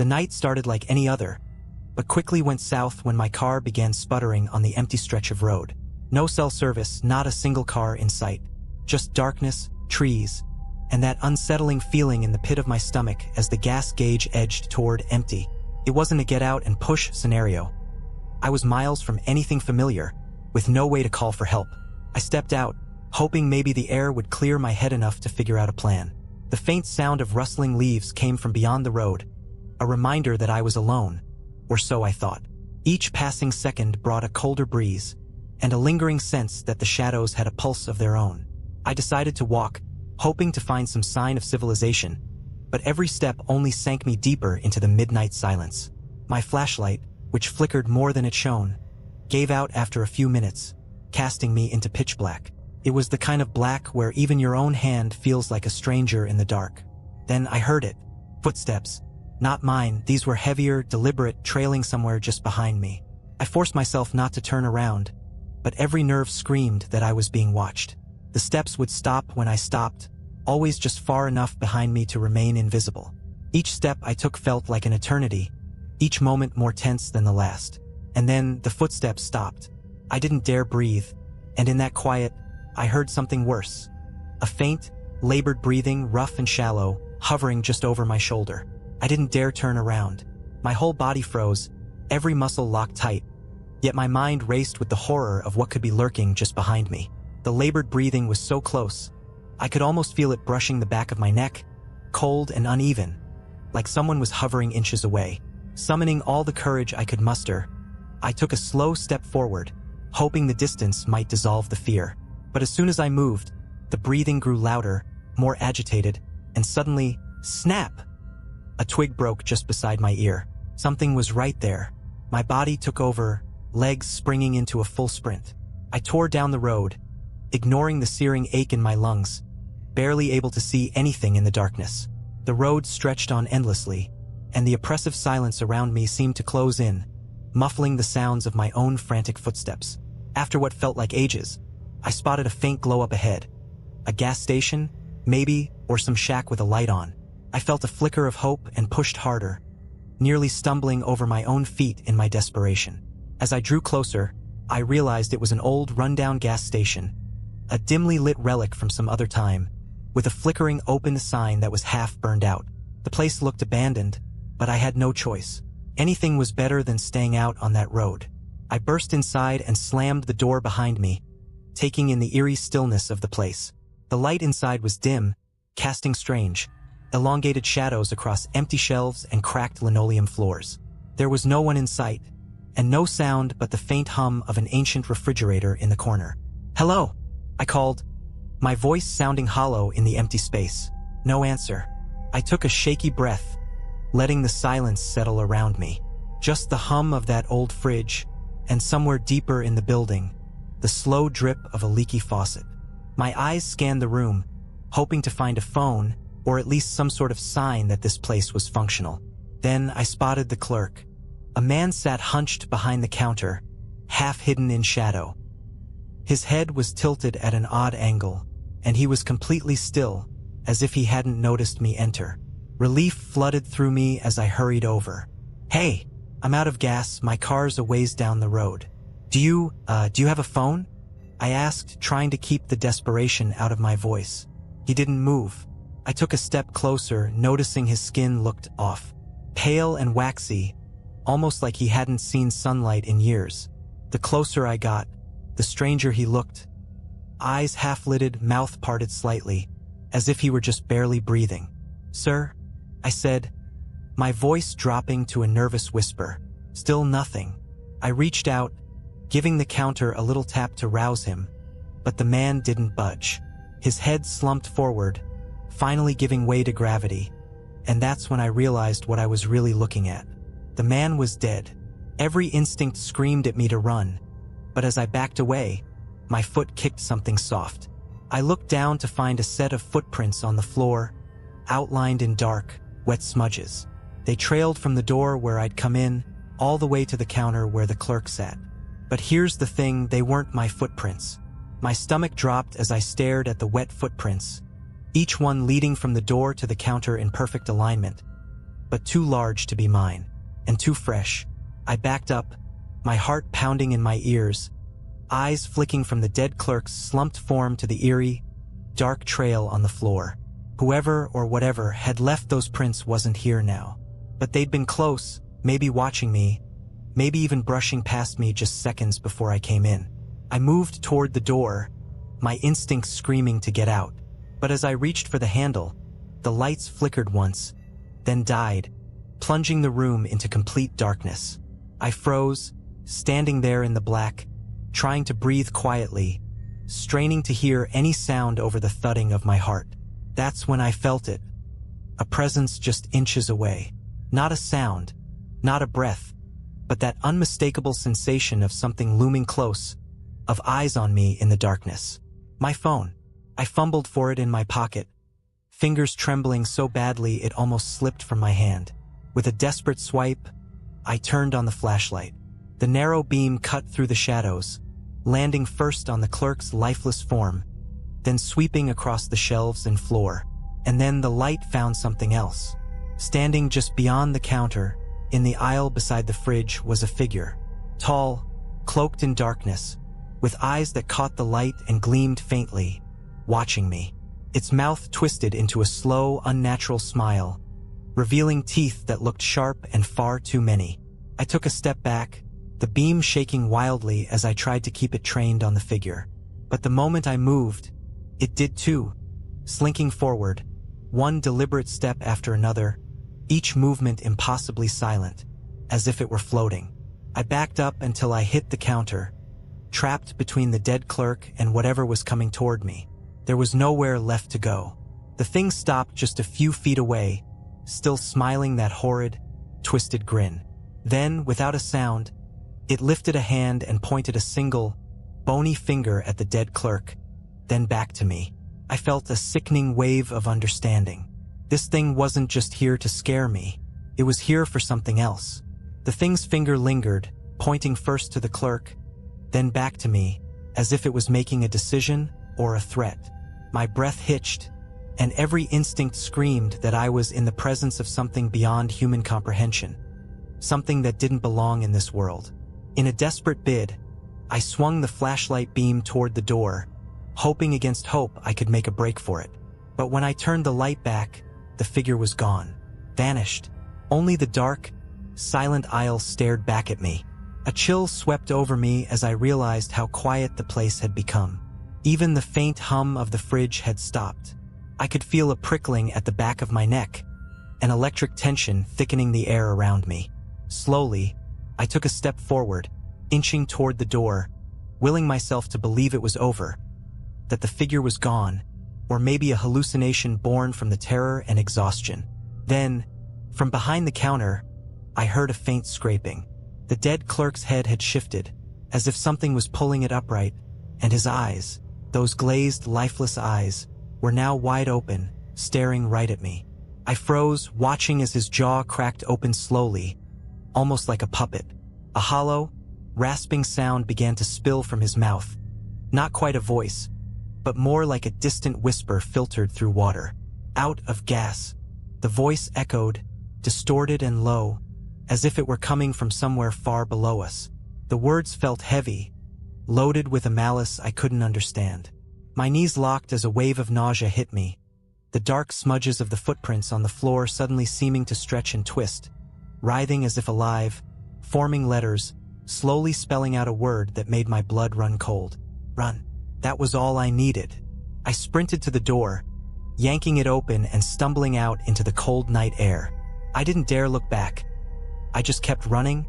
The night started like any other, but quickly went south when my car began sputtering on the empty stretch of road. No cell service, not a single car in sight. Just darkness, trees, and that unsettling feeling in the pit of my stomach as the gas gauge edged toward empty. It wasn't a get out and push scenario. I was miles from anything familiar, with no way to call for help. I stepped out, hoping maybe the air would clear my head enough to figure out a plan. The faint sound of rustling leaves came from beyond the road, a reminder that I was alone, or so I thought. Each passing second brought a colder breeze, and a lingering sense that the shadows had a pulse of their own. I decided to walk, hoping to find some sign of civilization, but every step only sank me deeper into the midnight silence. My flashlight, which flickered more than it shone, gave out after a few minutes, casting me into pitch black. It was the kind of black where even your own hand feels like a stranger in the dark. Then I heard it. Footsteps. Not mine, these were heavier, deliberate, trailing somewhere just behind me. I forced myself not to turn around, but every nerve screamed that I was being watched. The steps would stop when I stopped, always just far enough behind me to remain invisible. Each step I took felt like an eternity, each moment more tense than the last. And then the footsteps stopped. I didn't dare breathe, and in that quiet, I heard something worse. A faint, labored breathing, rough and shallow, hovering just over my shoulder. I didn't dare turn around. My whole body froze, every muscle locked tight, yet my mind raced with the horror of what could be lurking just behind me. The labored breathing was so close, I could almost feel it brushing the back of my neck, cold and uneven, like someone was hovering inches away. Summoning all the courage I could muster, I took a slow step forward, hoping the distance might dissolve the fear. But as soon as I moved, the breathing grew louder, more agitated, and suddenly, snap! A twig broke just beside my ear. Something was right there. My body took over, legs springing into a full sprint. I tore down the road, ignoring the searing ache in my lungs, barely able to see anything in the darkness. The road stretched on endlessly, and the oppressive silence around me seemed to close in, muffling the sounds of my own frantic footsteps. After what felt like ages, I spotted a faint glow up ahead. A gas station, maybe, or some shack with a light on. I felt a flicker of hope and pushed harder, nearly stumbling over my own feet in my desperation. As I drew closer, I realized it was an old, rundown gas station, a dimly lit relic from some other time, with a flickering open sign that was half burned out. The place looked abandoned, but I had no choice. Anything was better than staying out on that road. I burst inside and slammed the door behind me, taking in the eerie stillness of the place. The light inside was dim, casting strange, elongated shadows across empty shelves and cracked linoleum floors. There was no one in sight, and no sound but the faint hum of an ancient refrigerator in the corner. "Hello," I called, my voice sounding hollow in the empty space. No answer. I took a shaky breath, letting the silence settle around me. Just the hum of that old fridge, and somewhere deeper in the building, the slow drip of a leaky faucet. My eyes scanned the room, hoping to find a phone or at least some sort of sign that this place was functional. Then I spotted the clerk. A man sat hunched behind the counter, half hidden in shadow. His head was tilted at an odd angle, and he was completely still, as if he hadn't noticed me enter. Relief flooded through me as I hurried over. "Hey, I'm out of gas, my car's a ways down the road. Do you have a phone?" I asked, trying to keep the desperation out of my voice. He didn't move. I took a step closer, noticing his skin looked off, pale and waxy, almost like he hadn't seen sunlight in years. The closer I got, the stranger he looked. Eyes half-lidded, mouth parted slightly, as if he were just barely breathing. "Sir," I said, my voice dropping to a nervous whisper. Still nothing. I reached out, giving the counter a little tap to rouse him, but the man didn't budge. His head slumped forward, finally giving way to gravity, and that's when I realized what I was really looking at. The man was dead. Every instinct screamed at me to run, but as I backed away, my foot kicked something soft. I looked down to find a set of footprints on the floor, outlined in dark, wet smudges. They trailed from the door where I'd come in, all the way to the counter where the clerk sat. But here's the thing, they weren't my footprints. My stomach dropped as I stared at the wet footprints, each one leading from the door to the counter in perfect alignment. but too large to be mine, and too fresh. I backed up, my heart pounding in my ears, eyes flicking from the dead clerk's slumped form to the eerie, dark trail on the floor. Whoever or whatever had left those prints wasn't here now. But they'd been close, maybe watching me, maybe even brushing past me just seconds before I came in. I moved toward the door, my instincts screaming to get out. But as I reached for the handle, the lights flickered once, then died, plunging the room into complete darkness. I froze, standing there in the black, trying to breathe quietly, straining to hear any sound over the thudding of my heart. That's when I felt it. A presence just inches away. Not a sound, not a breath, but that unmistakable sensation of something looming close, of eyes on me in the darkness. My phone. I fumbled for it in my pocket, fingers trembling so badly it almost slipped from my hand. With a desperate swipe, I turned on the flashlight. The narrow beam cut through the shadows, landing first on the clerk's lifeless form, then sweeping across the shelves and floor. And then the light found something else. Standing just beyond the counter, in the aisle beside the fridge, was a figure. Tall, cloaked in darkness, with eyes that caught the light and gleamed faintly, watching me. Its mouth twisted into a slow, unnatural smile, revealing teeth that looked sharp and far too many. I took a step back, the beam shaking wildly as I tried to keep it trained on the figure. But the moment I moved, it did too, slinking forward, one deliberate step after another, each movement impossibly silent, as if it were floating. I backed up until I hit the counter, trapped between the dead clerk and whatever was coming toward me. There was nowhere left to go. The thing stopped just a few feet away, still smiling that horrid, twisted grin. Then, without a sound, it lifted a hand and pointed a single, bony finger at the dead clerk, then back to me. I felt a sickening wave of understanding. This thing wasn't just here to scare me. It was here for something else. The thing's finger lingered, pointing first to the clerk, then back to me, as if it was making a decision or a threat. My breath hitched, and every instinct screamed that I was in the presence of something beyond human comprehension, something that didn't belong in this world. In a desperate bid, I swung the flashlight beam toward the door, hoping against hope I could make a break for it. But when I turned the light back, the figure was gone, vanished. Only the dark, silent aisle stared back at me. A chill swept over me as I realized how quiet the place had become. Even the faint hum of the fridge had stopped. I could feel a prickling at the back of my neck, an electric tension thickening the air around me. Slowly, I took a step forward, inching toward the door, willing myself to believe it was over, that the figure was gone, or maybe a hallucination born from the terror and exhaustion. Then, from behind the counter, I heard a faint scraping. The dead clerk's head had shifted, as if something was pulling it upright, and his eyes, those glazed, lifeless eyes, were now wide open, staring right at me. I froze, watching as his jaw cracked open slowly, almost like a puppet. A hollow, rasping sound began to spill from his mouth. Not quite a voice, but more like a distant whisper filtered through water. Out of gas. The voice echoed, distorted and low, as if it were coming from somewhere far below us. The words felt heavy, loaded with a malice I couldn't understand. My knees locked as a wave of nausea hit me, the dark smudges of the footprints on the floor suddenly seeming to stretch and twist, writhing as if alive, forming letters, slowly spelling out a word that made my blood run cold. Run. That was all I needed. I sprinted to the door, yanking it open and stumbling out into the cold night air. I didn't dare look back. I just kept running,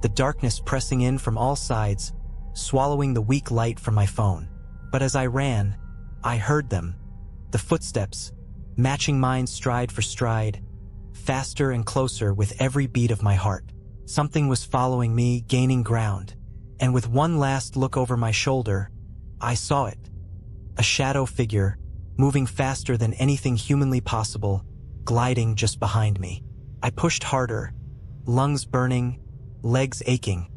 the darkness pressing in from all sides, swallowing the weak light from my phone. But as I ran, I heard them, the footsteps, matching mine stride for stride, faster and closer with every beat of my heart. Something was following me, gaining ground, and with one last look over my shoulder, I saw it. A shadow figure, moving faster than anything humanly possible, gliding just behind me. I pushed harder, lungs burning, legs aching,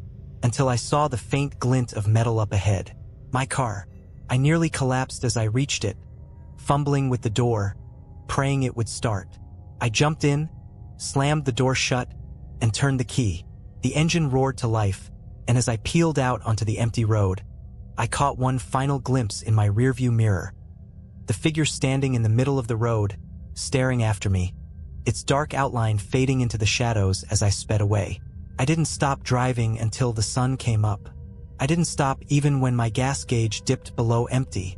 until I saw the faint glint of metal up ahead. My car. I nearly collapsed as I reached it, fumbling with the door, praying it would start. I jumped in, slammed the door shut, and turned the key. The engine roared to life, and as I peeled out onto the empty road, I caught one final glimpse in my rearview mirror. The figure standing in the middle of the road, staring after me, its dark outline fading into the shadows as I sped away. I didn't stop driving until the sun came up. I didn't stop even when my gas gauge dipped below empty,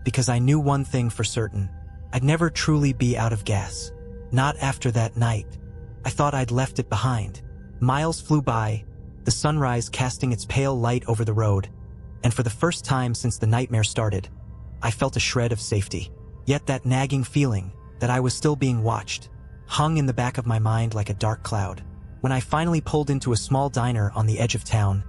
because I knew one thing for certain: I'd never truly be out of gas. Not after that night. I thought I'd left it behind. Miles flew by, the sunrise casting its pale light over the road, and for the first time since the nightmare started, I felt a shred of safety. Yet that nagging feeling that I was still being watched hung in the back of my mind like a dark cloud. When I finally pulled into a small diner on the edge of town,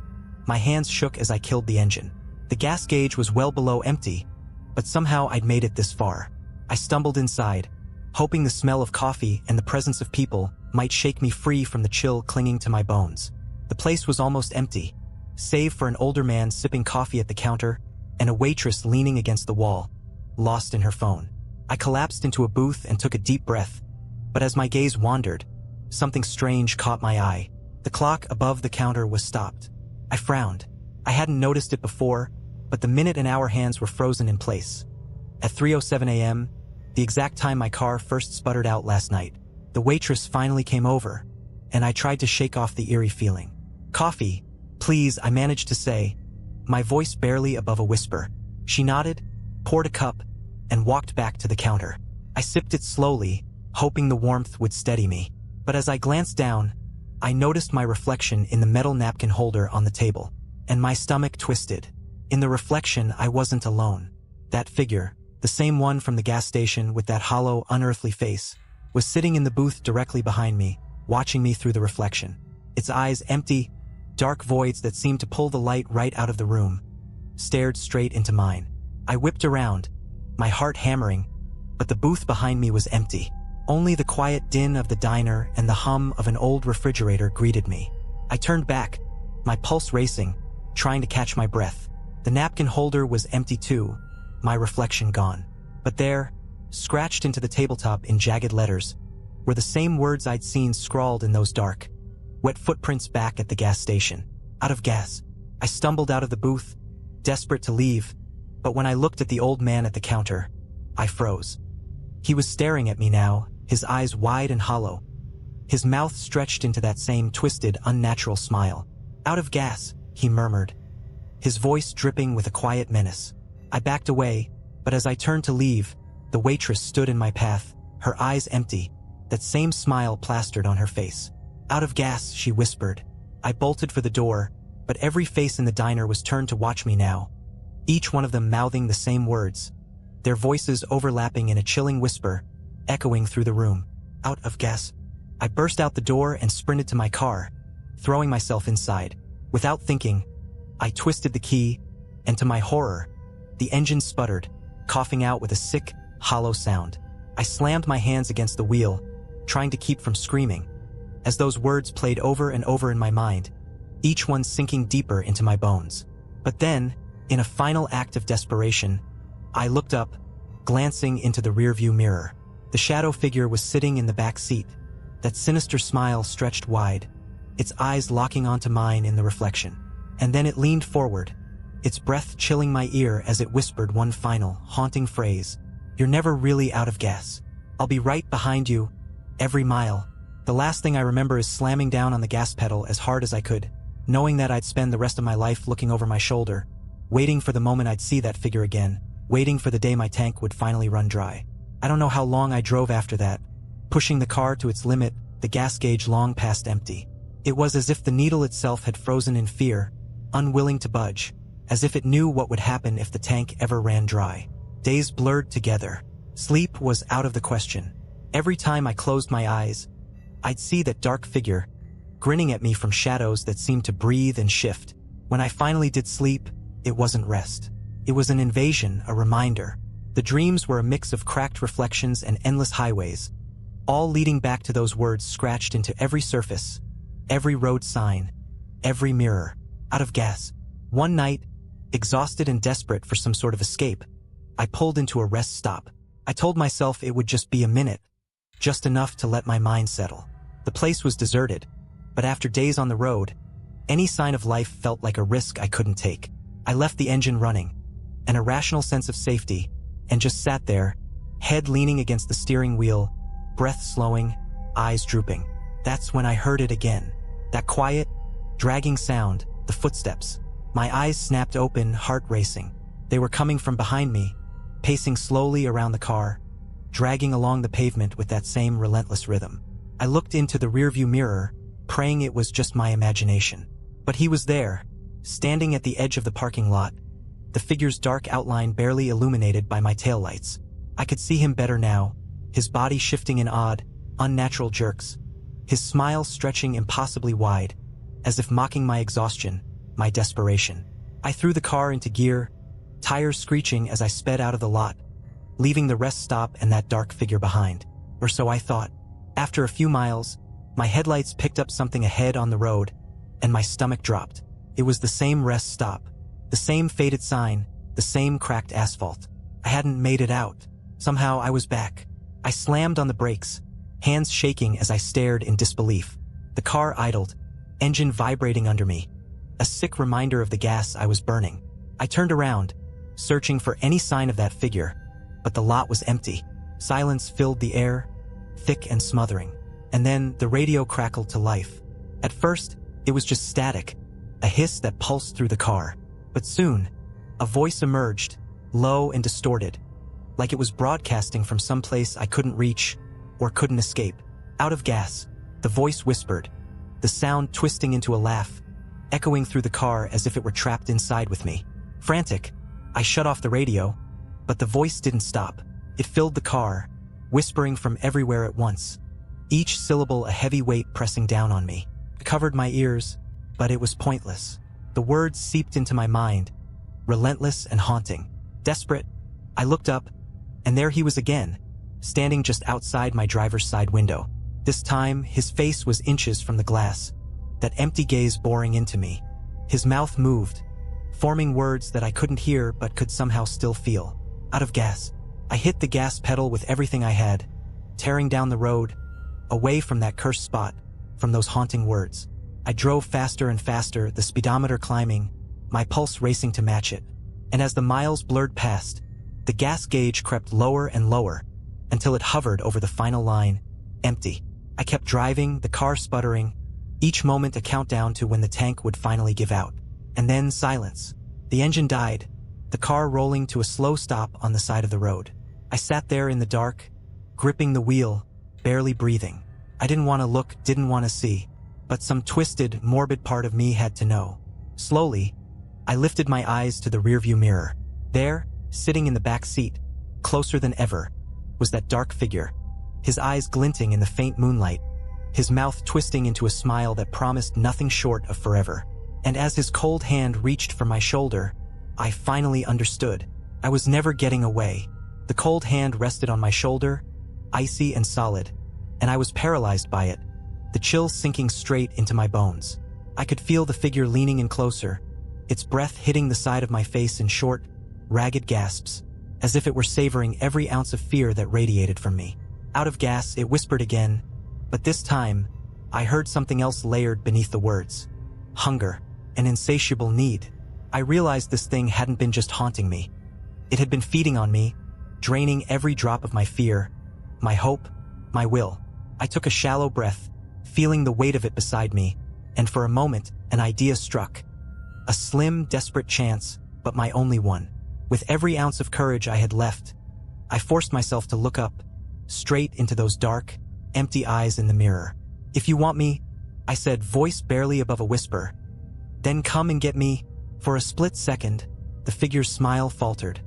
my hands shook as I killed the engine. The gas gauge was well below empty, but somehow I'd made it this far. I stumbled inside, hoping the smell of coffee and the presence of people might shake me free from the chill clinging to my bones. The place was almost empty, save for an older man sipping coffee at the counter and a waitress leaning against the wall, lost in her phone. I collapsed into a booth and took a deep breath, but as my gaze wandered, something strange caught my eye. The clock above the counter was stopped. I frowned. I hadn't noticed it before, but the minute and hour hands were frozen in place. At 3:07 a.m., the exact time my car first sputtered out last night, the waitress finally came over, and I tried to shake off the eerie feeling. "Coffee, please," I managed to say, my voice barely above a whisper. She nodded, poured a cup, and walked back to the counter. I sipped it slowly, hoping the warmth would steady me. But as I glanced down, I noticed my reflection in the metal napkin holder on the table, and my stomach twisted. In the reflection, I wasn't alone. That figure, the same one from the gas station with that hollow, unearthly face, was sitting in the booth directly behind me, watching me through the reflection. Its eyes, empty, dark voids that seemed to pull the light right out of the room, stared straight into mine. I whipped around, my heart hammering, but the booth behind me was empty. Only the quiet din of the diner and the hum of an old refrigerator greeted me. I turned back, my pulse racing, trying to catch my breath. The napkin holder was empty too, my reflection gone. But there, scratched into the tabletop in jagged letters, were the same words I'd seen scrawled in those dark, wet footprints back at the gas station. Out of gas. I stumbled out of the booth, desperate to leave, but when I looked at the old man at the counter, I froze. He was staring at me now, his eyes wide and hollow, his mouth stretched into that same twisted, unnatural smile. "Out of gas," he murmured, his voice dripping with a quiet menace. I backed away, but as I turned to leave, the waitress stood in my path, her eyes empty, that same smile plastered on her face. "Out of gas," she whispered. I bolted for the door, but every face in the diner was turned to watch me now, each one of them mouthing the same words, their voices overlapping in a chilling whisper, echoing through the room. "Out of gas." I burst out the door and sprinted to my car, throwing myself inside. Without thinking, I twisted the key, and to my horror, the engine sputtered, coughing out with a sick, hollow sound. I slammed my hands against the wheel, trying to keep from screaming, as those words played over and over in my mind, each one sinking deeper into my bones. But then, in a final act of desperation, I looked up, glancing into the rearview mirror. The shadow figure was sitting in the back seat, that sinister smile stretched wide, its eyes locking onto mine in the reflection. And then it leaned forward, its breath chilling my ear as it whispered one final, haunting phrase. "You're never really out of gas. I'll be right behind you, every mile." The last thing I remember is slamming down on the gas pedal as hard as I could, knowing that I'd spend the rest of my life looking over my shoulder, waiting for the moment I'd see that figure again, waiting for the day my tank would finally run dry. I don't know how long I drove after that, pushing the car to its limit, the gas gauge long past empty. It was as if the needle itself had frozen in fear, unwilling to budge, as if it knew what would happen if the tank ever ran dry. Days blurred together. Sleep was out of the question. Every time I closed my eyes, I'd see that dark figure, grinning at me from shadows that seemed to breathe and shift. When I finally did sleep, it wasn't rest. It was an invasion, a reminder. The dreams were a mix of cracked reflections and endless highways, all leading back to those words scratched into every surface, every road sign, every mirror. Out of gas. One night, exhausted and desperate for some sort of escape, I pulled into a rest stop. I told myself it would just be a minute, just enough to let my mind settle. The place was deserted, but after days on the road, any sign of life felt like a risk I couldn't take. I left the engine running, an irrational sense of safety, and just sat there, head leaning against the steering wheel, breath slowing, eyes drooping. That's when I heard it again. That quiet, dragging sound, the footsteps. My eyes snapped open, heart racing. They were coming from behind me, pacing slowly around the car, dragging along the pavement with that same relentless rhythm. I looked into the rearview mirror, praying it was just my imagination. But he was there, standing at the edge of the parking lot, the figure's dark outline barely illuminated by my taillights. I could see him better now, his body shifting in odd, unnatural jerks, his smile stretching impossibly wide, as if mocking my exhaustion, my desperation. I threw the car into gear, tires screeching as I sped out of the lot, leaving the rest stop and that dark figure behind. Or so I thought. After a few miles, my headlights picked up something ahead on the road, and my stomach dropped. It was the same rest stop, the same faded sign, the same cracked asphalt. I hadn't made it out. Somehow I was back. I slammed on the brakes, hands shaking as I stared in disbelief. The car idled, engine vibrating under me, a sick reminder of the gas I was burning. I turned around, searching for any sign of that figure, but the lot was empty. Silence filled the air, thick and smothering. And then the radio crackled to life. At first, it was just static, a hiss that pulsed through the car. But soon, a voice emerged, low and distorted, like it was broadcasting from someplace I couldn't reach or couldn't escape. Out of gas, the voice whispered, the sound twisting into a laugh, echoing through the car as if it were trapped inside with me. Frantic, I shut off the radio, but the voice didn't stop. It filled the car, whispering from everywhere at once, each syllable a heavy weight pressing down on me. It covered my ears, but it was pointless. The words seeped into my mind, relentless and haunting. Desperate, I looked up, and there he was again, standing just outside my driver's side window. This time, his face was inches from the glass, that empty gaze boring into me. His mouth moved, forming words that I couldn't hear but could somehow still feel. Out of gas, I hit the gas pedal with everything I had, tearing down the road, away from that cursed spot, from those haunting words. I drove faster and faster, the speedometer climbing, my pulse racing to match it. And as the miles blurred past, the gas gauge crept lower and lower, until it hovered over the final line, empty. I kept driving, the car sputtering, each moment a countdown to when the tank would finally give out. And then silence. The engine died, the car rolling to a slow stop on the side of the road. I sat there in the dark, gripping the wheel, barely breathing. I didn't want to look, didn't want to see, but some twisted, morbid part of me had to know. Slowly, I lifted my eyes to the rearview mirror. There, sitting in the back seat, closer than ever, was that dark figure, his eyes glinting in the faint moonlight, his mouth twisting into a smile that promised nothing short of forever. And as his cold hand reached for my shoulder, I finally understood. I was never getting away. The cold hand rested on my shoulder, icy and solid, and I was paralyzed by it, the chill sinking straight into my bones. I could feel the figure leaning in closer, its breath hitting the side of my face in short, ragged gasps, as if it were savoring every ounce of fear that radiated from me. Out of gas, it whispered again, but this time, I heard something else layered beneath the words. Hunger, an insatiable need. I realized this thing hadn't been just haunting me. It had been feeding on me, draining every drop of my fear, my hope, my will. I took a shallow breath, feeling the weight of it beside me, and for a moment, an idea struck. A slim, desperate chance, but my only one. With every ounce of courage I had left, I forced myself to look up, straight into those dark, empty eyes in the mirror. If you want me, I said, voice barely above a whisper, then come and get me. For a split second, the figure's smile faltered,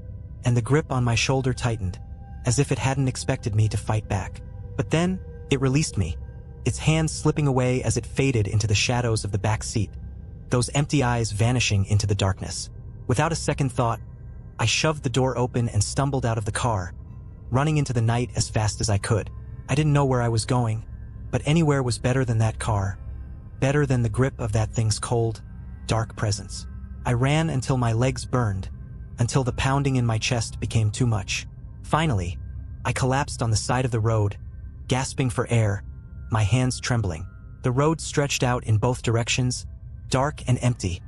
and the grip on my shoulder tightened, as if it hadn't expected me to fight back. But then, it released me, its hand slipping away as it faded into the shadows of the back seat, those empty eyes vanishing into the darkness. Without a second thought, I shoved the door open and stumbled out of the car, running into the night as fast as I could. I didn't know where I was going, but anywhere was better than that car, better than the grip of that thing's cold, dark presence. I ran until my legs burned, until the pounding in my chest became too much. Finally, I collapsed on the side of the road, gasping for air, my hands trembling. The road stretched out in both directions, dark and empty,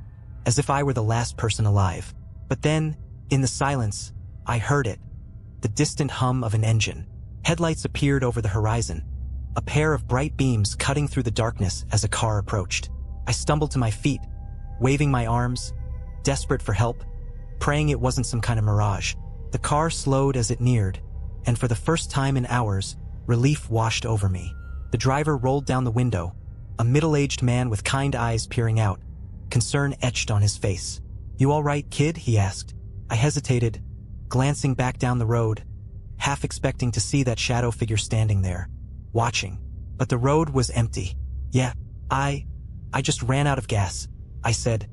as if I were the last person alive. But then, in the silence, I heard it. The distant hum of an engine. Headlights appeared over the horizon, a pair of bright beams cutting through the darkness as a car approached. I stumbled to my feet, waving my arms, desperate for help, praying it wasn't some kind of mirage. The car slowed as it neared, and for the first time in hours, relief washed over me. The driver rolled down the window, a middle-aged man with kind eyes peering out, concern etched on his face. "You all right, kid?" he asked. I hesitated, glancing back down the road, half expecting to see that shadow figure standing there, watching. But the road was empty. "Yeah, I just ran out of gas," I said,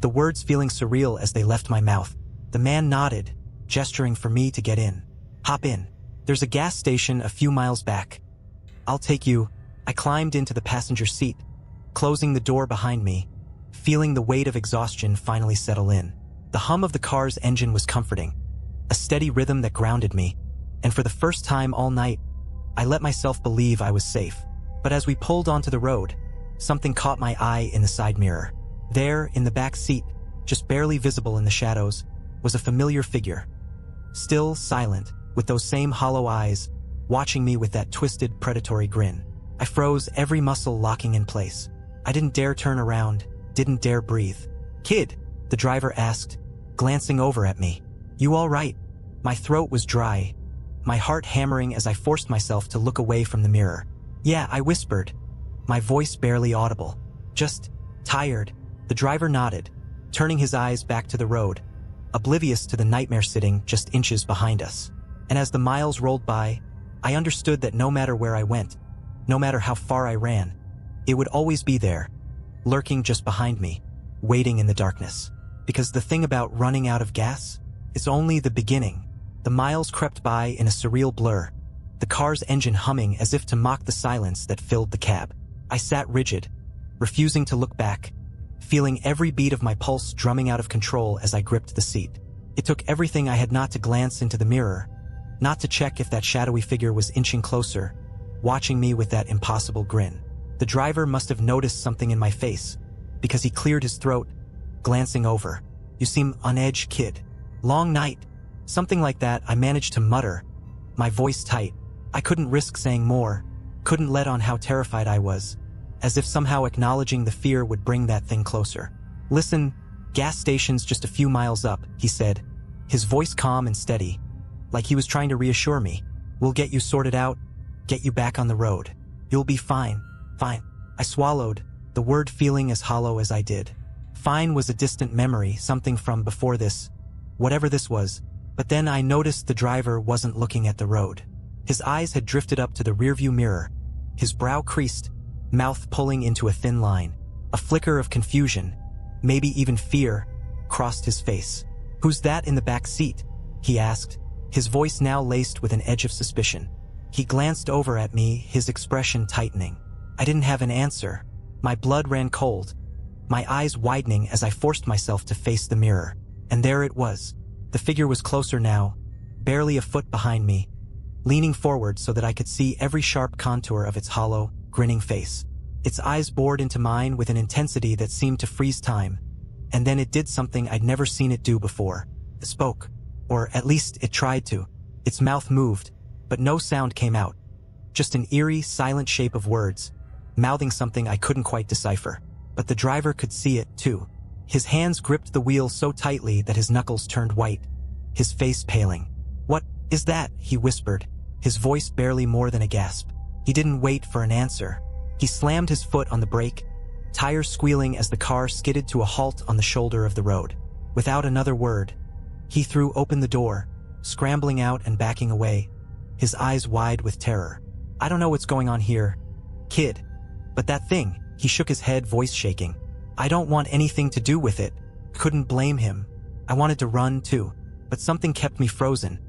the words feeling surreal as they left my mouth. The man nodded, gesturing for me to get in. "Hop in. There's a gas station a few miles back. I'll take you." I climbed into the passenger seat, closing the door behind me, feeling the weight of exhaustion finally settle in. The hum of the car's engine was comforting, a steady rhythm that grounded me, and for the first time all night, I let myself believe I was safe. But as we pulled onto the road, something caught my eye in the side mirror. There, in the back seat, just barely visible in the shadows, was a familiar figure. Still silent, with those same hollow eyes, watching me with that twisted, predatory grin. I froze, every muscle locking in place. I didn't dare turn around, didn't dare breathe. "Kid?" the driver asked, glancing over at me. "You all right?" My throat was dry, my heart hammering as I forced myself to look away from the mirror. "Yeah," I whispered, my voice barely audible. "Just tired." The driver nodded, turning his eyes back to the road, oblivious to the nightmare sitting just inches behind us. And as the miles rolled by, I understood that no matter where I went, no matter how far I ran, it would always be there, lurking just behind me, waiting in the darkness. Because the thing about running out of gas is only the beginning. The miles crept by in a surreal blur, the car's engine humming as if to mock the silence that filled the cab. I sat rigid, refusing to look back, feeling every beat of my pulse drumming out of control as I gripped the seat. It took everything I had not to glance into the mirror, not to check if that shadowy figure was inching closer, watching me with that impossible grin. The driver must have noticed something in my face, because he cleared his throat, glancing over. "You seem on edge, kid. Long night." Something like that I managed to mutter, my voice tight. I couldn't risk saying more, couldn't let on how terrified I was, as if somehow acknowledging the fear would bring that thing closer. "Listen, gas station's just a few miles up," he said, his voice calm and steady, like he was trying to reassure me. "We'll get you sorted out, get you back on the road. You'll be fine." "Fine." I swallowed, the word feeling as hollow as I did. Fine was a distant memory, something from before this, whatever this was. But then I noticed the driver wasn't looking at the road. His eyes had drifted up to the rearview mirror, his brow creased, mouth pulling into a thin line. A flicker of confusion, maybe even fear, crossed his face. "Who's that in the back seat?" he asked, his voice now laced with an edge of suspicion. He glanced over at me, his expression tightening. I didn't have an answer. My blood ran cold, my eyes widening as I forced myself to face the mirror. And there it was. The figure was closer now, barely a foot behind me, leaning forward so that I could see every sharp contour of its hollow, grinning face. Its eyes bored into mine with an intensity that seemed to freeze time, and then it did something I'd never seen it do before. It spoke, or at least it tried to. Its mouth moved, but no sound came out. Just an eerie, silent shape of words, mouthing something I couldn't quite decipher. But the driver could see it, too. His hands gripped the wheel so tightly that his knuckles turned white, his face paling. "What is that?" he whispered, his voice barely more than a gasp. He didn't wait for an answer. He slammed his foot on the brake, tires squealing as the car skidded to a halt on the shoulder of the road. Without another word, he threw open the door, scrambling out and backing away, his eyes wide with terror. "I don't know what's going on here, kid. But that thing," he shook his head, voice shaking. "I don't want anything to do with it." Couldn't blame him. I wanted to run too, but something kept me frozen,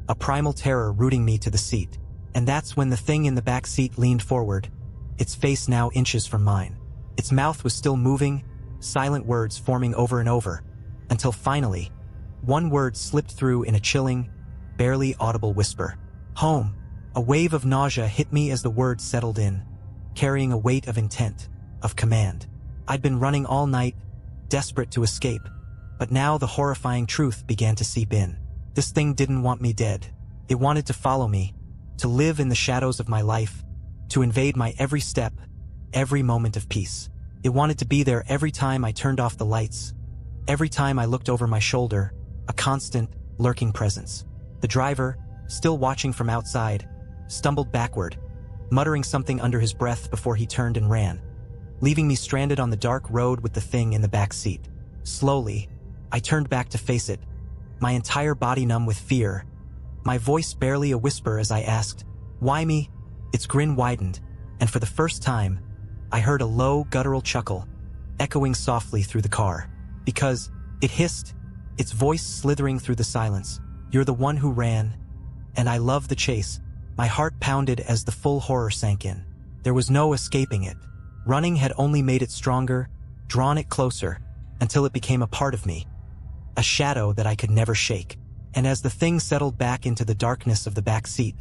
a primal terror rooting me to the seat. And that's when the thing in the back seat leaned forward, its face now inches from mine. Its mouth was still moving, silent words forming over and over, until finally, one word slipped through in a chilling, barely audible whisper. "Home." A wave of nausea hit me as the word settled in, carrying a weight of intent, of command. I'd been running all night, desperate to escape, but now the horrifying truth began to seep in. This thing didn't want me dead. It wanted to follow me, to live in the shadows of my life, to invade my every step, every moment of peace. It wanted to be there every time I turned off the lights, every time I looked over my shoulder, a constant, lurking presence. The driver, still watching from outside, stumbled backward, muttering something under his breath before he turned and ran, leaving me stranded on the dark road with the thing in the back seat. Slowly, I turned back to face it, my entire body numb with fear, my voice barely a whisper as I asked, "Why me?" Its grin widened, and for the first time, I heard a low, guttural chuckle, echoing softly through the car. Because, it hissed, its voice slithering through the silence, "You're the one who ran, and I love the chase." My heart pounded as the full horror sank in. There was no escaping it. Running had only made it stronger, drawn it closer, until it became a part of me, a shadow that I could never shake. And as the thing settled back into the darkness of the back seat,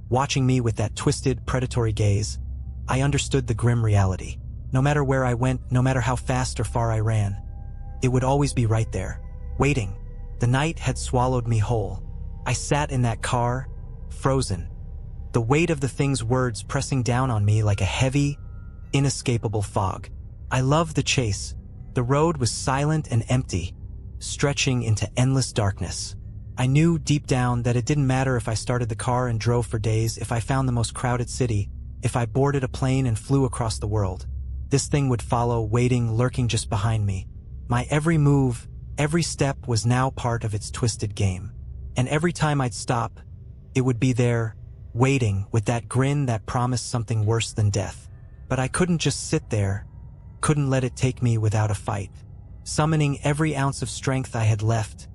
watching me with that twisted, predatory gaze, I understood the grim reality. No matter where I went, no matter how fast or far I ran, it would always be right there, waiting. The night had swallowed me whole. I sat in that car, frozen, the weight of the thing's words pressing down on me like a heavy, inescapable fog. I loved the chase. The road was silent and empty, stretching into endless darkness. I knew deep down that it didn't matter if I started the car and drove for days, if I found the most crowded city, if I boarded a plane and flew across the world. This thing would follow, waiting, lurking just behind me. My every move, every step was now part of its twisted game. And every time I'd stop, it would be there, waiting, with that grin that promised something worse than death. But I couldn't just sit there, couldn't let it take me without a fight. Summoning every ounce of strength I had left,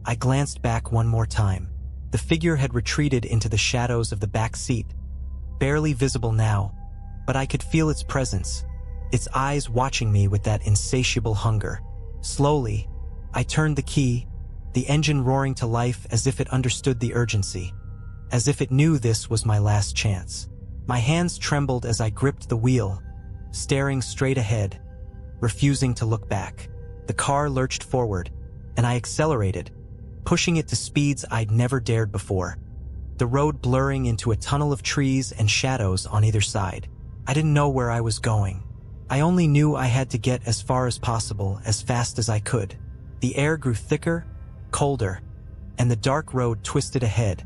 I glanced back one more time. The figure had retreated into the shadows of the back seat, barely visible now, but I could feel its presence, its eyes watching me with that insatiable hunger. Slowly, I turned the key, the engine roaring to life as if it understood the urgency, as if it knew this was my last chance. My hands trembled as I gripped the wheel, staring straight ahead, refusing to look back. The car lurched forward, and I accelerated, pushing it to speeds I'd never dared before, the road blurring into a tunnel of trees and shadows on either side. I didn't know where I was going. I only knew I had to get as far as possible, as fast as I could. The air grew thicker, colder, and the dark road twisted ahead,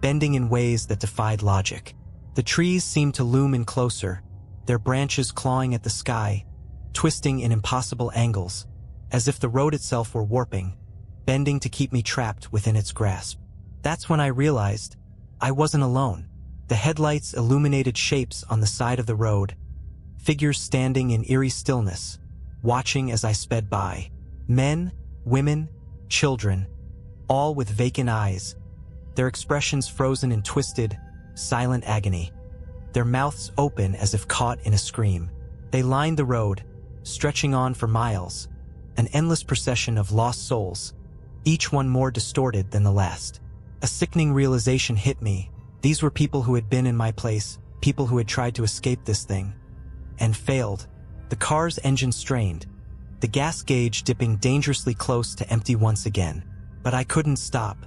bending in ways that defied logic. The trees seemed to loom in closer, their branches clawing at the sky, twisting in impossible angles, as if the road itself were warping, bending to keep me trapped within its grasp. That's when I realized I wasn't alone. The headlights illuminated shapes on the side of the road, figures standing in eerie stillness, watching as I sped by. Men, women, children, all with vacant eyes, their expressions frozen in twisted, silent agony, their mouths open as if caught in a scream. They lined the road, stretching on for miles, an endless procession of lost souls, each one more distorted than the last. A sickening realization hit me. These were people who had been in my place, people who had tried to escape this thing, and failed. The car's engine strained, the gas gauge dipping dangerously close to empty once again. But I couldn't stop.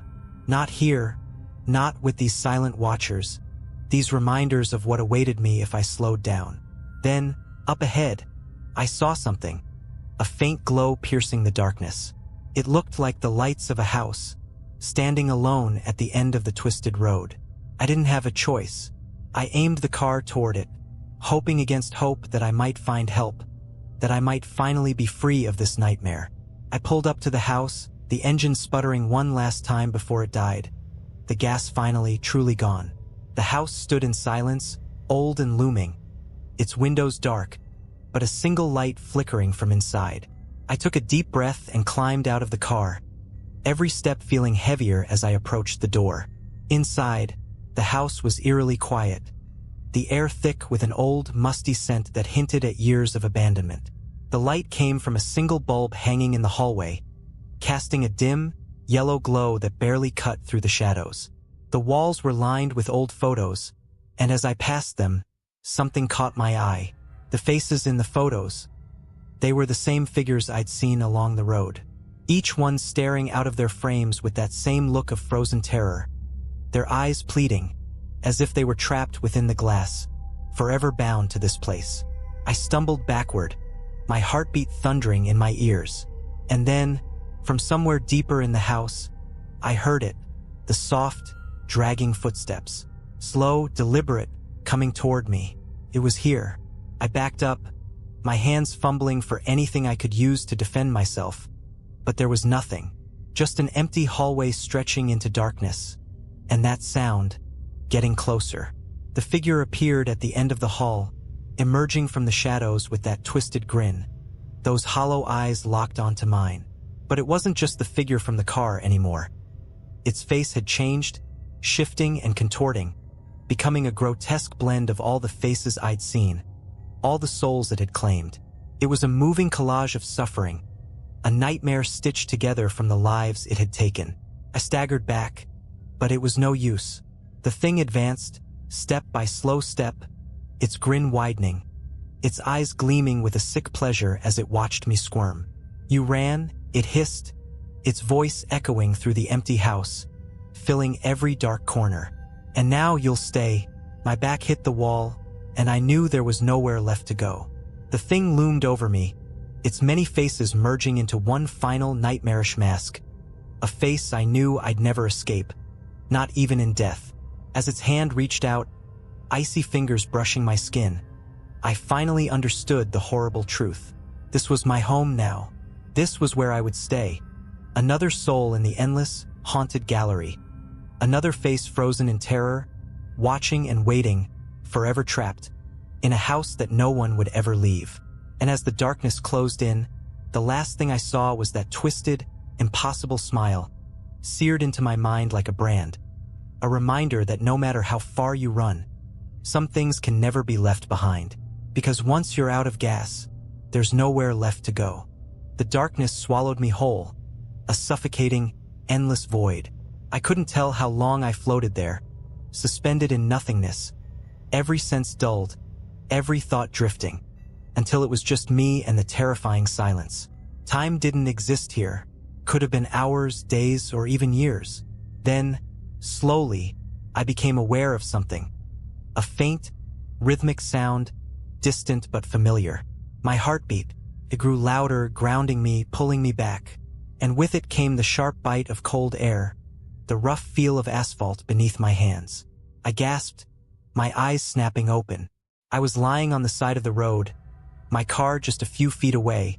Not here, not with these silent watchers, these reminders of what awaited me if I slowed down. Then, up ahead, I saw something, a faint glow piercing the darkness. It looked like the lights of a house, standing alone at the end of the twisted road. I didn't have a choice. I aimed the car toward it, hoping against hope that I might find help, that I might finally be free of this nightmare. I pulled up to the house, the engine sputtering one last time before it died, the gas finally truly gone. The house stood in silence, old and looming, its windows dark, but a single light flickering from inside. I took a deep breath and climbed out of the car, every step feeling heavier as I approached the door. Inside, the house was eerily quiet, the air thick with an old, musty scent that hinted at years of abandonment. The light came from a single bulb hanging in the hallway, casting a dim, yellow glow that barely cut through the shadows. The walls were lined with old photos, and as I passed them, something caught my eye. The faces in the photos. They were the same figures I'd seen along the road. Each one staring out of their frames with that same look of frozen terror. Their eyes pleading, as if they were trapped within the glass, forever bound to this place. I stumbled backward, my heartbeat thundering in my ears. And then, from somewhere deeper in the house, I heard it, the soft, dragging footsteps. Slow, deliberate, coming toward me. It was here. I backed up, my hands fumbling for anything I could use to defend myself. But there was nothing, just an empty hallway stretching into darkness. And that sound, getting closer. The figure appeared at the end of the hall, emerging from the shadows with that twisted grin. Those hollow eyes locked onto mine. But it wasn't just the figure from the car anymore. Its face had changed, shifting and contorting, becoming a grotesque blend of all the faces I'd seen, all the souls it had claimed. It was a moving collage of suffering, a nightmare stitched together from the lives it had taken. I staggered back, but it was no use. The thing advanced, step by slow step, its grin widening, its eyes gleaming with a sick pleasure as it watched me squirm. "You ran," it hissed, its voice echoing through the empty house, filling every dark corner. "And now you'll stay." My back hit the wall, and I knew there was nowhere left to go. The thing loomed over me, its many faces merging into one final nightmarish mask. A face I knew I'd never escape, not even in death. As its hand reached out, icy fingers brushing my skin, I finally understood the horrible truth. This was my home now. This was where I would stay. Another soul in the endless, haunted gallery. Another face frozen in terror, watching and waiting, forever trapped, in a house that no one would ever leave. And as the darkness closed in, the last thing I saw was that twisted, impossible smile, seared into my mind like a brand. A reminder that no matter how far you run, some things can never be left behind. Because once you're out of gas, there's nowhere left to go. The darkness swallowed me whole, a suffocating, endless void. I couldn't tell how long I floated there, suspended in nothingness, every sense dulled, every thought drifting, until it was just me and the terrifying silence. Time didn't exist here. Could have been hours, days, or even years. Then, slowly, I became aware of something. A faint, rhythmic sound, distant but familiar. My heartbeat, it grew louder, grounding me, pulling me back. And with it came the sharp bite of cold air, the rough feel of asphalt beneath my hands. I gasped, my eyes snapping open. I was lying on the side of the road, my car just a few feet away,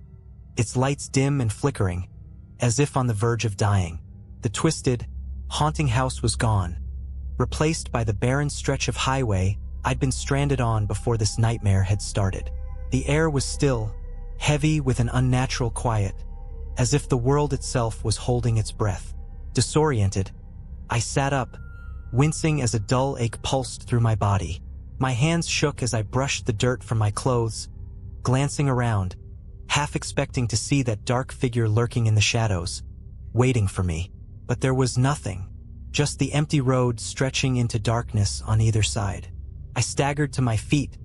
its lights dim and flickering, as if on the verge of dying. The twisted, haunting house was gone, replaced by the barren stretch of highway I'd been stranded on before this nightmare had started. The air was still, heavy with an unnatural quiet, as if the world itself was holding its breath. Disoriented, I sat up, wincing as a dull ache pulsed through my body. My hands shook as I brushed the dirt from my clothes, glancing around, half expecting to see that dark figure lurking in the shadows, waiting for me. But there was nothing, just the empty road stretching into darkness on either side. I staggered to my feet,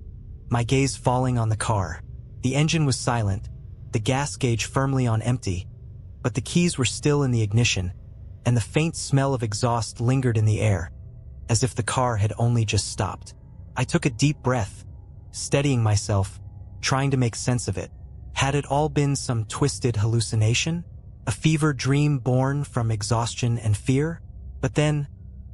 my gaze falling on the car. The engine was silent, the gas gauge firmly on empty, but the keys were still in the ignition, and the faint smell of exhaust lingered in the air, as if the car had only just stopped. I took a deep breath, steadying myself, trying to make sense of it. Had it all been some twisted hallucination? A fever dream born from exhaustion and fear? But then,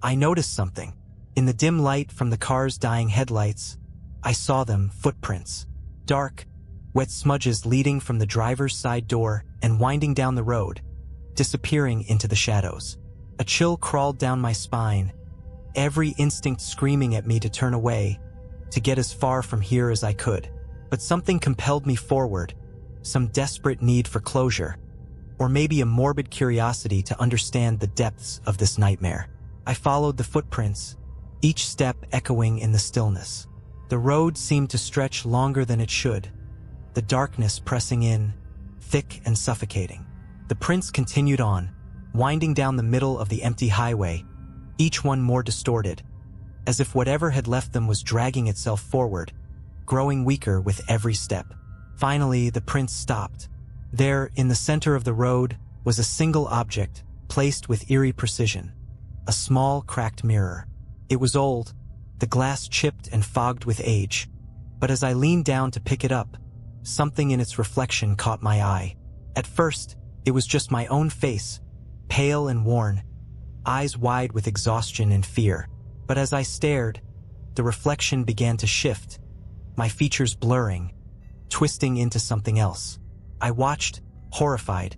I noticed something. In the dim light from the car's dying headlights, I saw them, footprints. Dark, wet smudges leading from the driver's side door and winding down the road, disappearing into the shadows. A chill crawled down my spine, every instinct screaming at me to turn away, to get as far from here as I could. But something compelled me forward, some desperate need for closure, or maybe a morbid curiosity to understand the depths of this nightmare. I followed the footprints, each step echoing in the stillness. The road seemed to stretch longer than it should, the darkness pressing in, thick and suffocating. The prints continued on, winding down the middle of the empty highway, each one more distorted, as if whatever had left them was dragging itself forward, growing weaker with every step. Finally, the prince stopped. There, in the center of the road, was a single object, placed with eerie precision. A small, cracked mirror. It was old, the glass chipped and fogged with age. But as I leaned down to pick it up, something in its reflection caught my eye. At first, it was just my own face, pale and worn, eyes wide with exhaustion and fear. But as I stared, the reflection began to shift, my features blurring, twisting into something else. I watched, horrified,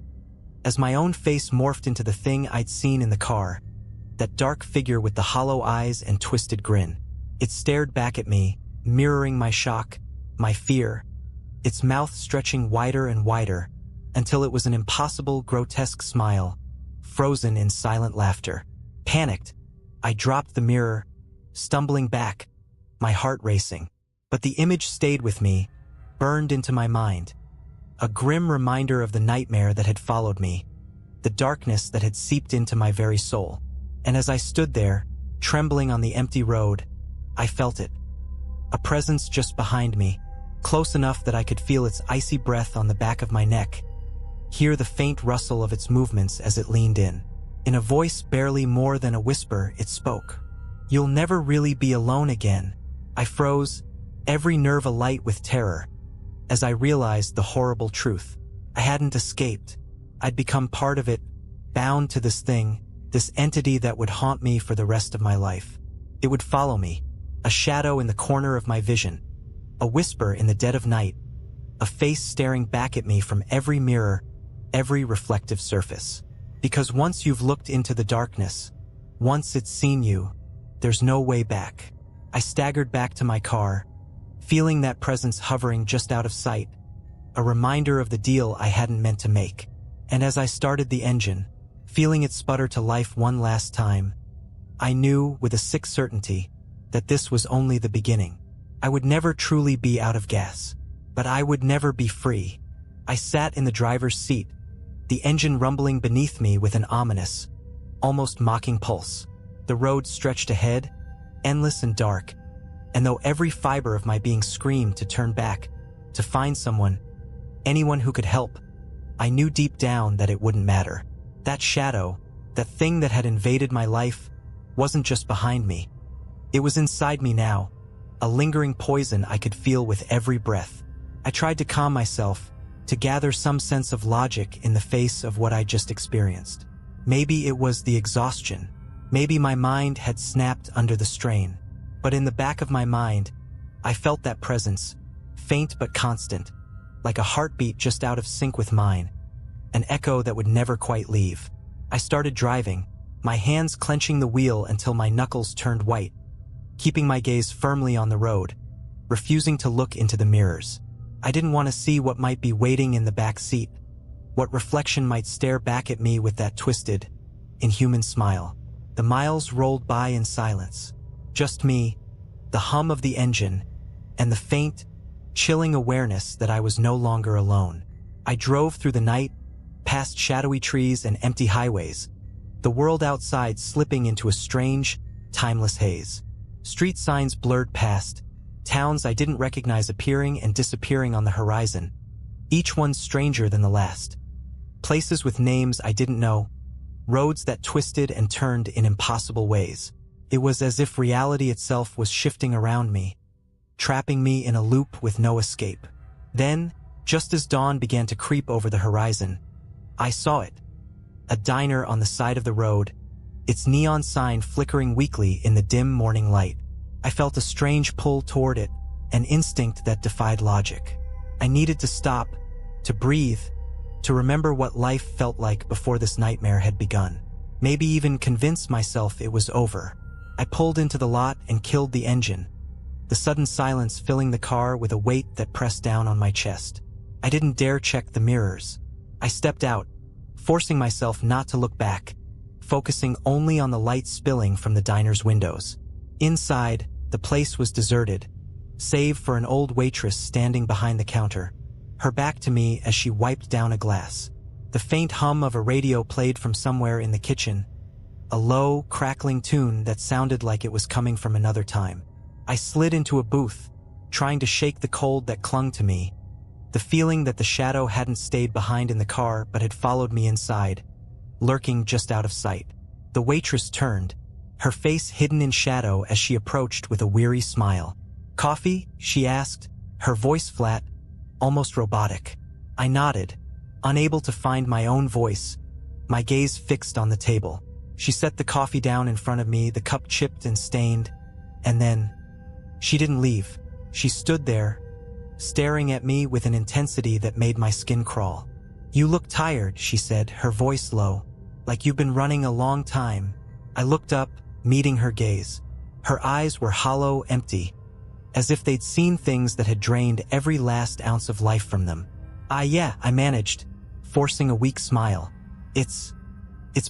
as my own face morphed into the thing I'd seen in the car, that dark figure with the hollow eyes and twisted grin. It stared back at me, mirroring my shock, my fear, its mouth stretching wider and wider, until it was an impossible, grotesque smile, frozen in silent laughter. Panicked, I dropped the mirror, stumbling back, my heart racing. But the image stayed with me, burned into my mind. A grim reminder of the nightmare that had followed me, the darkness that had seeped into my very soul. And as I stood there, trembling on the empty road, I felt it. A presence just behind me, close enough that I could feel its icy breath on the back of my neck, hear the faint rustle of its movements as it leaned in. In a voice barely more than a whisper, it spoke. "You'll never really be alone again." I froze, every nerve alight with terror, as I realized the horrible truth. I hadn't escaped. I'd become part of it, bound to this thing, this entity that would haunt me for the rest of my life. It would follow me, a shadow in the corner of my vision, a whisper in the dead of night, a face staring back at me from every mirror, every reflective surface. Because once you've looked into the darkness, once it's seen you, there's no way back. I staggered back to my car, feeling that presence hovering just out of sight, a reminder of the deal I hadn't meant to make. And as I started the engine, feeling it sputter to life one last time, I knew with a sick certainty that this was only the beginning. I would never truly be out of gas, but I would never be free. I sat in the driver's seat, the engine rumbling beneath me with an ominous, almost mocking pulse. The road stretched ahead, endless and dark, and though every fiber of my being screamed to turn back, to find someone, anyone who could help, I knew deep down that it wouldn't matter. That shadow, that thing that had invaded my life, wasn't just behind me. It was inside me now, a lingering poison I could feel with every breath. I tried to calm myself, to gather some sense of logic in the face of what I just experienced. Maybe it was the exhaustion. Maybe my mind had snapped under the strain. But in the back of my mind, I felt that presence, faint but constant, like a heartbeat just out of sync with mine, an echo that would never quite leave. I started driving, my hands clenching the wheel until my knuckles turned white, keeping my gaze firmly on the road, refusing to look into the mirrors. I didn't want to see what might be waiting in the back seat, what reflection might stare back at me with that twisted, inhuman smile. The miles rolled by in silence. Just me, the hum of the engine, and the faint, chilling awareness that I was no longer alone. I drove through the night, past shadowy trees and empty highways, the world outside slipping into a strange, timeless haze. Street signs blurred past, towns I didn't recognize appearing and disappearing on the horizon, each one stranger than the last. Places with names I didn't know, roads that twisted and turned in impossible ways. It was as if reality itself was shifting around me, trapping me in a loop with no escape. Then, just as dawn began to creep over the horizon, I saw it. A diner on the side of the road, its neon sign flickering weakly in the dim morning light. I felt a strange pull toward it, an instinct that defied logic. I needed to stop, to breathe, to remember what life felt like before this nightmare had begun. Maybe even convince myself it was over. I pulled into the lot and killed the engine, the sudden silence filling the car with a weight that pressed down on my chest. I didn't dare check the mirrors. I stepped out, forcing myself not to look back, focusing only on the light spilling from the diner's windows. Inside, the place was deserted, save for an old waitress standing behind the counter, her back to me as she wiped down a glass. The faint hum of a radio played from somewhere in the kitchen, a low, crackling tune that sounded like it was coming from another time. I slid into a booth, trying to shake the cold that clung to me, the feeling that the shadow hadn't stayed behind in the car but had followed me inside, lurking just out of sight. The waitress turned, her face hidden in shadow as she approached with a weary smile. "Coffee?" she asked, her voice flat, almost robotic. I nodded, unable to find my own voice, my gaze fixed on the table. She set the coffee down in front of me, the cup chipped and stained, and then she didn't leave. She stood there, staring at me with an intensity that made my skin crawl. "You look tired," she said, her voice low, "like you've been running a long time." I looked up, meeting her gaze. Her eyes were hollow, empty, as if they'd seen things that had drained every last ounce of life from them. Yeah, I managed, forcing a weak smile. It's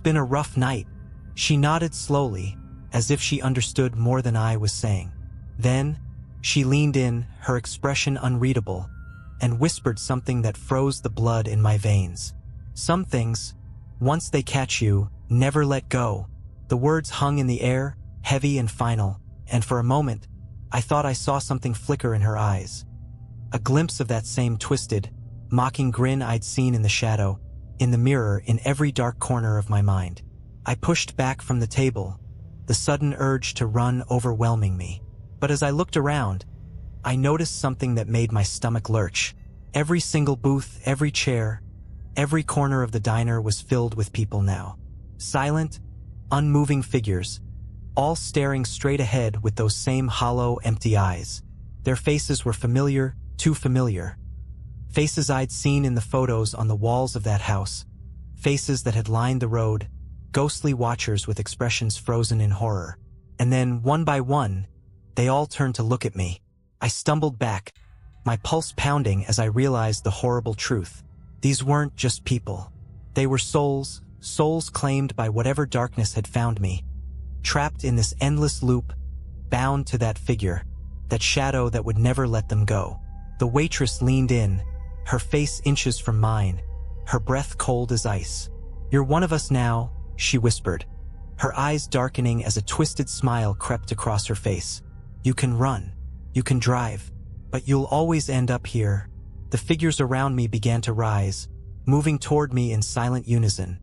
been a rough night." She nodded slowly, as if she understood more than I was saying. Then, she leaned in, her expression unreadable, and whispered something that froze the blood in my veins. "Some things, once they catch you, never let go." The words hung in the air, heavy and final, and for a moment, I thought I saw something flicker in her eyes. A glimpse of that same twisted, mocking grin I'd seen in the shadow, in the mirror, in every dark corner of my mind. I pushed back from the table, the sudden urge to run overwhelming me. But as I looked around, I noticed something that made my stomach lurch. Every single booth, every chair, every corner of the diner was filled with people now. Silent, unmoving figures, all staring straight ahead with those same hollow, empty eyes. Their faces were familiar, too familiar. Faces I'd seen in the photos on the walls of that house. Faces that had lined the road, ghostly watchers with expressions frozen in horror. And then, one by one, they all turned to look at me. I stumbled back, my pulse pounding as I realized the horrible truth. These weren't just people. They were souls, souls claimed by whatever darkness had found me, trapped in this endless loop, bound to that figure, that shadow that would never let them go. The waitress leaned in, her face inches from mine, her breath cold as ice. "You're one of us now," she whispered, her eyes darkening as a twisted smile crept across her face. "You can run, you can drive, but you'll always end up here." The figures around me began to rise, moving toward me in silent unison.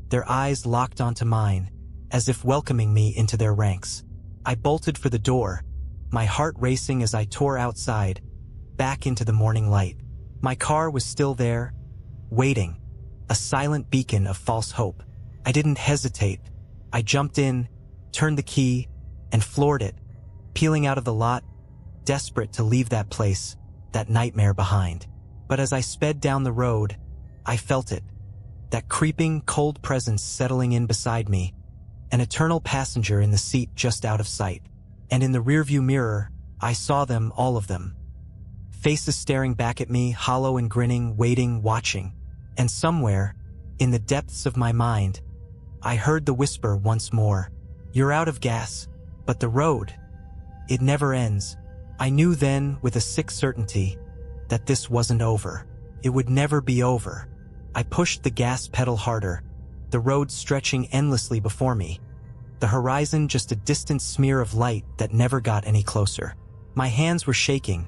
Their eyes locked onto mine, as if welcoming me into their ranks. I bolted for the door, my heart racing as I tore outside, back into the morning light. My car was still there, waiting, a silent beacon of false hope. I didn't hesitate. I jumped in, turned the key, and floored it, peeling out of the lot, desperate to leave that place, that nightmare behind. But as I sped down the road, I felt it, that creeping, cold presence settling in beside me, an eternal passenger in the seat just out of sight. And in the rearview mirror, I saw them, all of them. Faces staring back at me, hollow and grinning, waiting, watching. And somewhere, in the depths of my mind, I heard the whisper once more, "You're out of gas, but the road, it never ends." I knew then, with a sick certainty, that this wasn't over. It would never be over. I pushed the gas pedal harder, the road stretching endlessly before me, the horizon just a distant smear of light that never got any closer. My hands were shaking,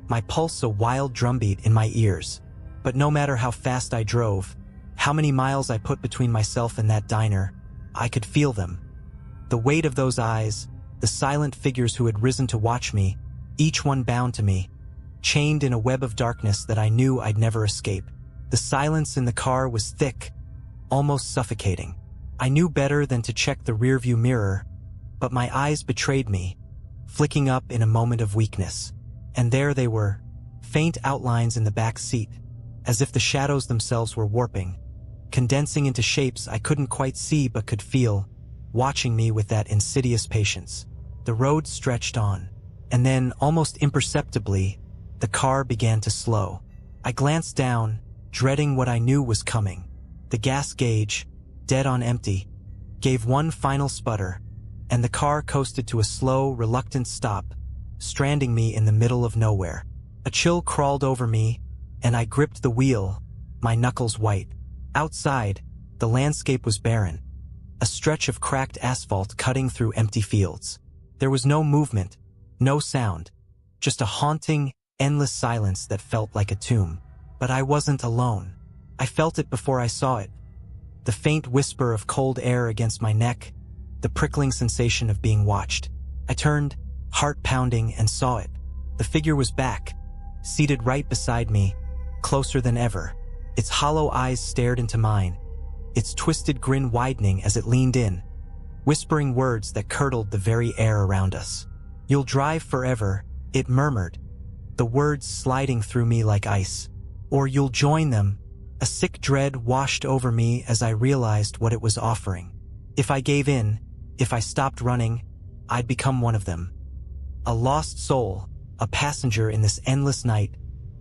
my pulse a wild drumbeat in my ears. But no matter how fast I drove, how many miles I put between myself and that diner, I could feel them. The weight of those eyes, the silent figures who had risen to watch me, each one bound to me, chained in a web of darkness that I knew I'd never escape. The silence in the car was thick, almost suffocating. I knew better than to check the rearview mirror, but my eyes betrayed me, flicking up in a moment of weakness. And there they were, faint outlines in the back seat, as if the shadows themselves were warping, condensing into shapes I couldn't quite see but could feel, watching me with that insidious patience. The road stretched on, and then, almost imperceptibly, the car began to slow. I glanced down, dreading what I knew was coming. The gas gauge, dead on empty, gave one final sputter, and the car coasted to a slow, reluctant stop, stranding me in the middle of nowhere. A chill crawled over me, and I gripped the wheel, my knuckles white. Outside, the landscape was barren. a stretch of cracked asphalt cutting through empty fields. There was no movement, no sound, just a haunting, endless silence that felt like a tomb. But I wasn't alone. I felt it before I saw it. The faint whisper of cold air against my neck, the prickling sensation of being watched. I turned, heart pounding, and saw it. The figure was back, seated right beside me, closer than ever. Its hollow eyes stared into mine, its twisted grin widening as it leaned in, whispering words that curdled the very air around us. "You'll drive forever," it murmured, the words sliding through me like ice. "Or you'll join them." A sick dread washed over me as I realized what it was offering. If I gave in, if I stopped running, I'd become one of them. A lost soul, a passenger in this endless night,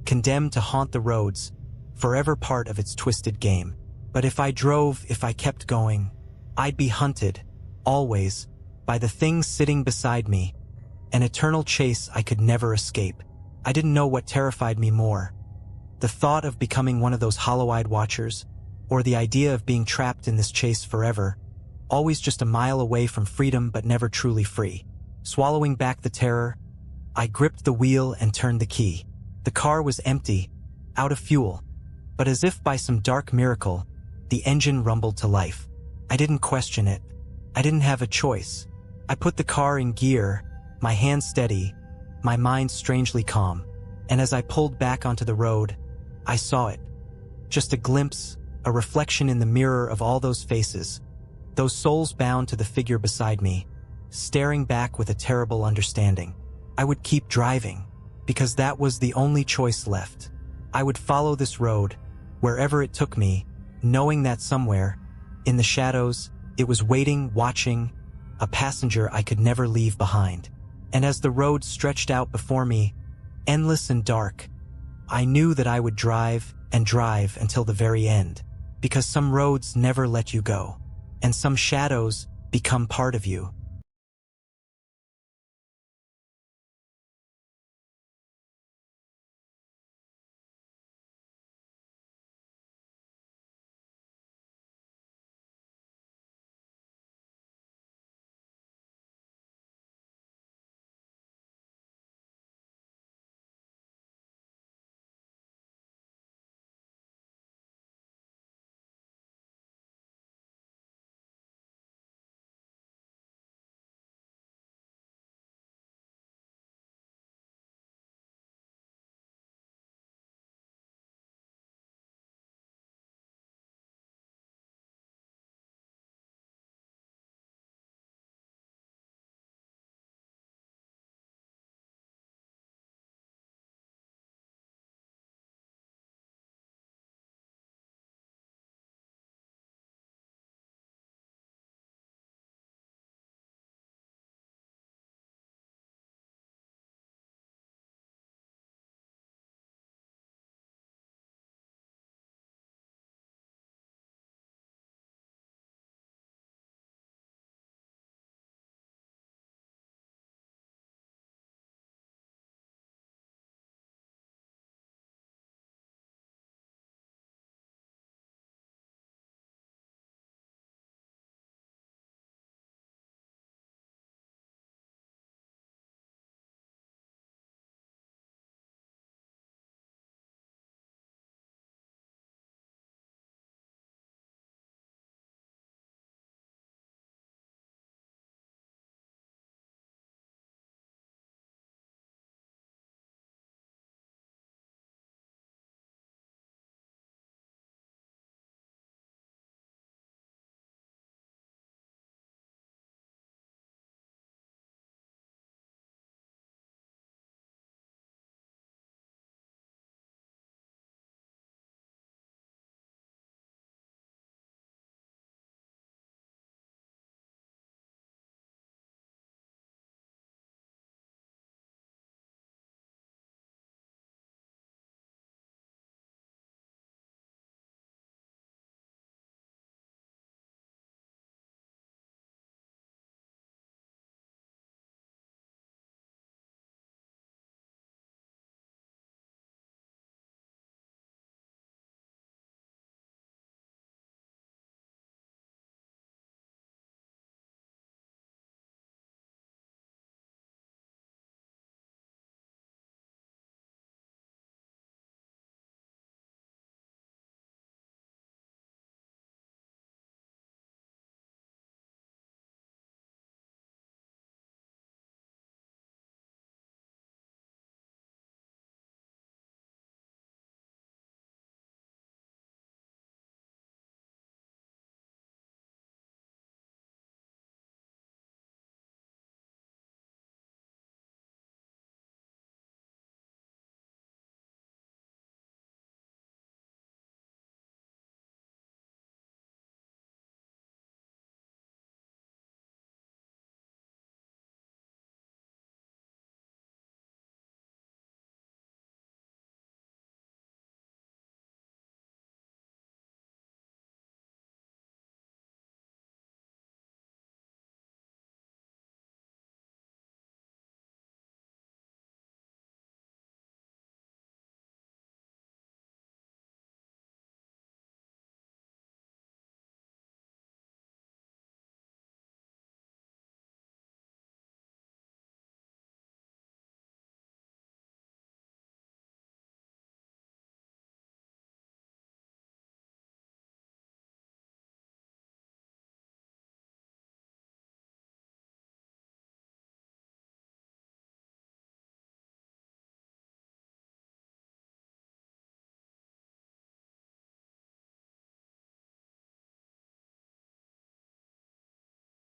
condemned to haunt the roads, forever part of its twisted game. But if I drove, if I kept going, I'd be hunted, always, by the thing sitting beside me, an eternal chase I could never escape. I didn't know what terrified me more, the thought of becoming one of those hollow-eyed watchers, or the idea of being trapped in this chase forever, always just a mile away from freedom but never truly free. Swallowing back the terror, I gripped the wheel and turned the key. The car was empty, out of fuel, but as if by some dark miracle, the engine rumbled to life. I didn't question it. I didn't have a choice. I put the car in gear, my hands steady, my mind strangely calm, and as I pulled back onto the road, I saw it. Just a glimpse, a reflection in the mirror of all those faces, those souls bound to the figure beside me, staring back with a terrible understanding. I would keep driving, because that was the only choice left. I would follow this road, wherever it took me, knowing that somewhere, in the shadows, it was waiting, watching, a passenger I could never leave behind. And as the road stretched out before me, endless and dark, I knew that I would drive and drive until the very end, because some roads never let you go, and some shadows become part of you.